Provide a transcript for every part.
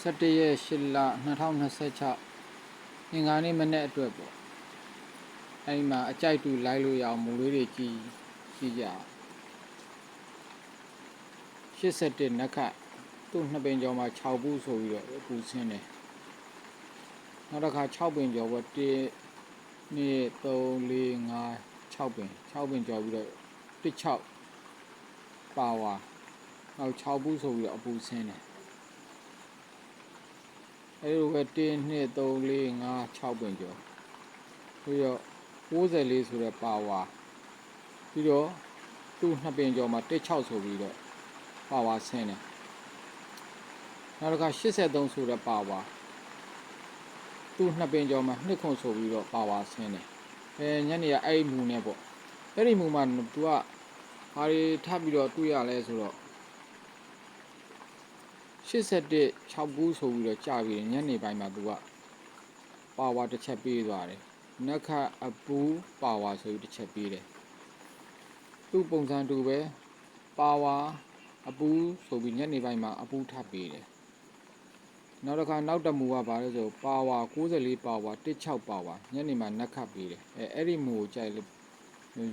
17 ရက်8လ2026အင်္ဂါနေ့မနေ့အတွက်ပေါ့အဲဒီမှာအကြိုက်တူလိုက်လို့ရအောင်မူလေးတွေကြည့်ကြ81နက်ခတ်သူ့2ပင်ကျော်မှာ6ဘူးဆိုပြီးတော့ပူဆင်းတယ်နောက်တစ်ခါ6ပင်ကျော်ပေါ့1 2 3 4 5 6ပင်ကျော်ပြီးတော့16ပါဝါနောက်6ဘူးဆိုပြီးတော့အပူဆင်းတယ်အဲဒီလိုပဲ1 2 3 4 5 6ပင်ကျော်ပြီးတော့94ဆိုတဲ့ပါဝါပြီးတော့သူ့2ပင်ကျော်မှာ16ဆိုပြီးတော့ပါဝါဆင်းတယ်နောက်တစ်ခါ83ဆိုတဲ့ပါဝါသူ့2ပင်ကျော်မှာ2ခွန်ဆိုပြီးတော့ပါဝါဆင်းတယ်ညနေကအဲ့ဒီမူနဲ့ပေါ့အဲ့ဒီမူမှာသူကဘာတွေထပ်ပြီးတော့တွေ့ရလဲဆိုတော့81 6ဘူးဆိုပြီးတော့ကြာပြီးညနေပိုင်းမှာသူကပါဝါတစ်ချက်ပေးသွားတယ်နက်ခတ်အပူပါဝါဆိုပြီးတစ်ချက်ပေးတယ်သူ့ပုံစံတူပဲပါဝါအပူဆိုပြီးညနေပိုင်းမှာအပူထပ်ပေးတယ်နောက်တစ်ခါနောက်တမူကဘာလဲဆိုပါဝါ94ပါဝါ16ပါဝါညနေမှာနက်ခတ်ပေးတယ်အဲ့ဒီမူကိုကြိုက်လို့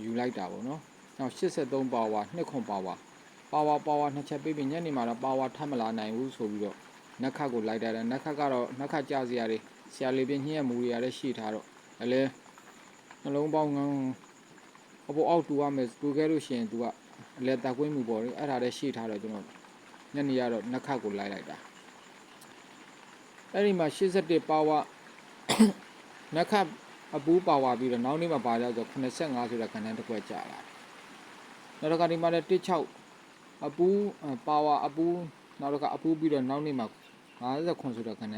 ယူလိုက်တာပေါ့နော်နောက်83ပါဝါ2ခွန်ပါဝါနှစ်ချက်ပေးပြီးညနေမှာတော့ပါဝါထပ်မလာနိုင်ဘူးဆိုပြီးတော့နက်ခတ်ကိုလိုက်တာနက်ခတ်ကတော့နက်ခတ်ကြစရာတွေဆရာလေးပြင်းညက်မူတွေရတယ်ရှိထားတော့အလဲနှလုံးပေါင်းအပေါ်အောက်တူရမယ်တူခဲ့လို့ရှိရင် तू ကအလဲတက်ကွင်းမှုပေါ့လေအဲ့ဒါလည်းရှိထားတော့ကျွန်တော်ညနေရတော့နက်ခတ်ကိုလိုက်တာအဲ့ဒီမှာ81ပါဝါနက်ခတ်အပူပါဝါပြီးတော့နောက်နေ့မှာပါကြဆို85ဆိုတဲ့ခဏတစ်ခွက်ကြာလာနောက်တစ်ခါဒီမှာလည်း16အပူပါဝါအပူနောက်တစ်ခါအပူပြီးတော့နောက်နေ့မှာ59ဆိုတဲ့ခဏ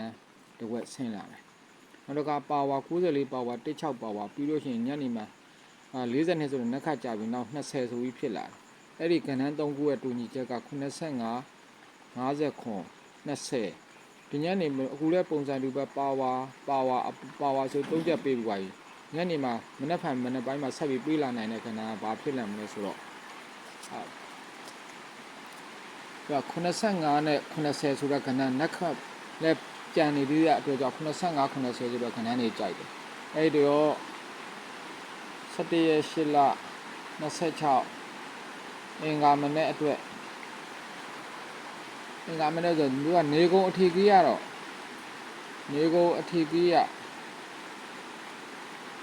တစ်ခွက်ဆင်းလာတယ်နောက်တစ်ခါပါဝါ94ပါဝါ16ပါဝါပြီးလို့ရှိရင်ညနေမှာ42ဆိုတဲ့နက်ခတ်ကြာပြီးနောက်20ဆိုပြီးဖြစ်လာတယ်အဲ့ဒီကဏ္ဍ3ခုရဲ့တူညီချက်က85 59 20ဒီညနေအခုလည်းပုံစံတူပဲပါဝါဆို3ချက်ပေးပြီးပါပြီညနေမှာမနက်ပိုင်းမှာဆက်ပြီးပေးလာနိုင်တဲ့ကဏ္ဍကဘာဖြစ်လာမလဲဆိုတော့85နဲ့90ဆိုတဲ့ကဏ္ဍနက်ခတ်လည်းကြံနေသေးတဲ့အတွက်ကြောင့်85 90ဆိုတဲ့ကဏ္ဍနေကြိုက်တယ်အဲ့ဒီတော့17ရက်8လ26အင်္ဂါမနေ့အတွက်အင်္ဂါမနေ့ဆိုသူကနေကုန်းအထီကြီးရတော့နေကုန်းအထီကြီးရ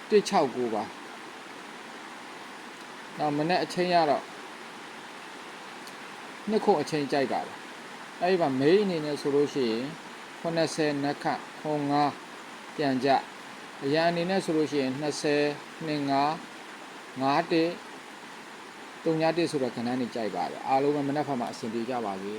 169ပါနောက်မနေ့အချိန်ရတော့နှစ်ခုအချိန်ကြိုက်တာပဲအဲ့ဒီမှာမေးအနေနဲ့ဆိုလို့ရှိရင်80နက်ခတ်9ပြန်ကြအရာအနေနဲ့ဆိုလို့ရှိရင်20 25 51 31ဆိုတဲ့ခဏနေကြိုက်ပါတယ်အားလုံးပဲမနက်ဖြန်မှာအဆင်ပြေကြပါစေ